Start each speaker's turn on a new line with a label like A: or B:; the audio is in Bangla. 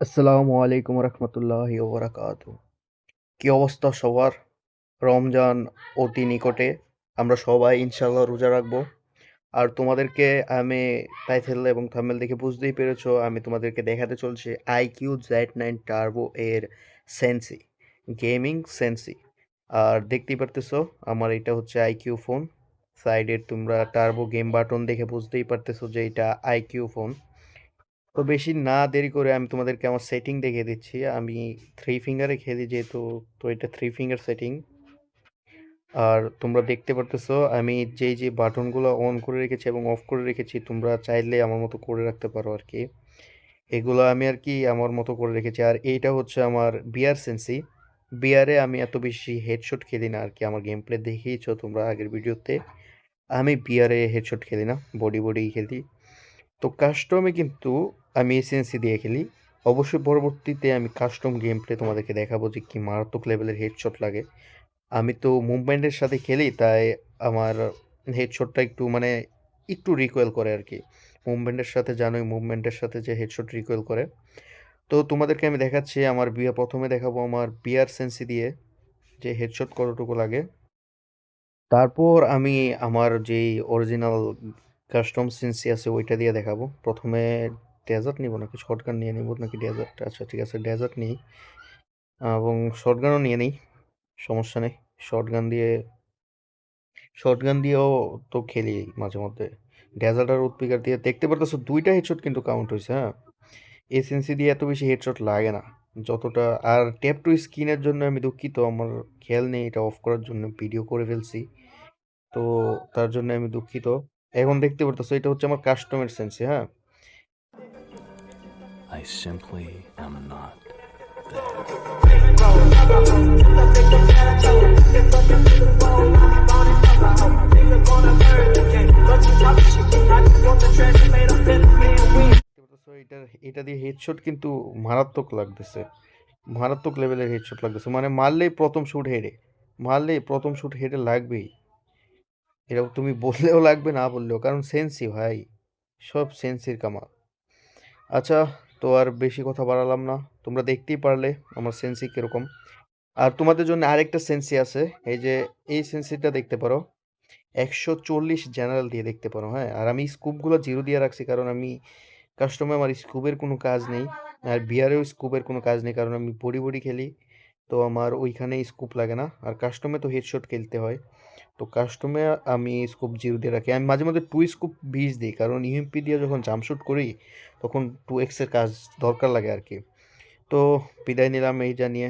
A: আসসালামু আলাইকুম রহমতুল্লাহি ওবরাকাতু। কি অবস্থা সবার? রমজান অতি নিকটে। আমরা সবাই ইনশাল্লাহ রোজা রাখবো। আর তোমাদেরকে আমি টাইটেল এবং থাম্বনেল দেখে বুঝতেই পেরেছো, আমি তোমাদেরকে দেখাতে চলছি আইকিউ Z9 টার্বো এর সেন্সি, গেমিং সেন্সি। আর দেখতেই পারতেছো আমার এটা হচ্ছে আইকিউ ফোন। সাইডের তোমরা টার্বো গেম বাটন দেখে বুঝতেই পারতেছো যে এটা আইকিউ ফোন। তো বেশি না দেরি করে আমি তোমাদেরকে আমার সেটিং দেখিয়ে দিচ্ছি। আমি থ্রি ফিঙ্গারে খেলি যেহেতু, তো এটা থ্রি ফিঙ্গার সেটিং। আর তোমরা দেখতে পারতেছো আমি যেই বাটনগুলো অন করে রেখেছি এবং অফ করে রেখেছি, তোমরা চাইলে আমার মতো করে রাখতে পারো আর কি। এগুলো আমি আর কি আমার মতো করে রেখেছি। আর এইটা হচ্ছে আমার বিয়ার সেন্সি। বিয়ারে আমি এত বেশি হেডশট খেলি না আর কি, আমার গেম প্লে দেখিয়েছো তোমরা আগের ভিডিওতে। আমি বিয়ারে হেডশট খেলি না, বডি বডি খেলি। তো কাস্টমে কিন্তু আমি এসএনসি দিয়ে খেলি। অবশ্যই পরবর্তীতে আমি কাস্টম গেম প্লে তোমাদেরকে দেখাবো যে কি মারাত্মক লেভেলের হেডশট লাগে। আমি তো মুভমেন্টের সাথে খেলি, তাই আমার হেডশটটা একটু মানে একটু রিকোয়েল করে আর কি। মুভমেন্টের সাথে জানোই, মুভমেন্টের সাথে যে হেডশট রিকোয়েল করে। তো তোমাদেরকে আমি দেখাচ্ছি আমার প্রথমে দেখাবো আমার বিয়ার সেন্সি দিয়ে যে হেডশট কতটুকু লাগে। তারপর আমি আমার যেই অরিজিনাল কাস্টম সেন্সি আছে ওইটা দিয়ে দেখাবো। প্রথমে ডেজার্ট নিব নাকি শর্টগান নিয়ে নিব নাকি ডেজার্ট? আচ্ছা ঠিক আছে, ডেজার্ট নিই এবং শর্টগানও নিয়ে নিই, সমস্যা নেই। শর্টগান দিয়ে শর্টগান দিয়েও তো খেলি মাঝে মধ্যে। ডেজার্ট আর উৎপিকার দিয়ে দেখতে পারতেছো দুইটা হেডশট কিন্তু কাউন্ট হয়েছে, হ্যাঁ। এসএনসি দিয়ে এত বেশি হেডশট লাগে না যতটা। আর ট্যাপ টু স্ক্রিনের জন্য আমি দুঃখিত, আমার খেয়াল নেই এটা অফ করার জন্য, ভিডিও করে ফেলছি। তো তার জন্য আমি দুঃখিত। এখন দেখতে পারতেছো এটা হচ্ছে আমার কাস্টমার সেন্সি, হ্যাঁ।
B: I simply am not there.
A: এটা দিয়ে হেডশট কিন্তু মারাত্মক লাগতেছে, মারাত্মক লেভেলের হেডশট লাগতেছে। মানে মারলেই প্রথম শুট হেডে লাগবেই। এটা তুমি বললেও লাগবে, না বললেও, কারণ সেন্সি ভাই, সব সেন্সির কামাল। আচ্ছা, তো আর বেশি কথা বাড়ালাম না, তোমরা দেখতেই পারলে আমার সেন্সি কিরকম। আর তোমাদের জন্য আরেকটা সেন্সি আছে, এই যে এই সেন্সিটা দেখতে পারো, 140 জেনারেল দিয়ে দেখতে পারো, হ্যাঁ। আর আমি স্কুপগুলো জিরো দিয়ে রাখছি কারণ আমি কাস্টমে আমার স্কুপের কোনো কাজ নেই। আর বিয়ারেও স্কুপের কোনো কাজ নেই কারণ আমি বডি বডি খেলি। তো আমার ওইখানে স্কুপ লাগে না, আর কাস্টমে তো হেডশট খেলতে হয়। তো কাস্টমে আমি স্কুপ জিরো দিয়ে রাখি। আমি মাঝে মধ্যে টু স্কুপ 20 দিই কারণ ইউএমপি দিয়ে যখন জাম্পশুট করি তখন 2x এর কাজ দরকার লাগে আর কি। তো বিদায় নিলাম এই জানিয়ে।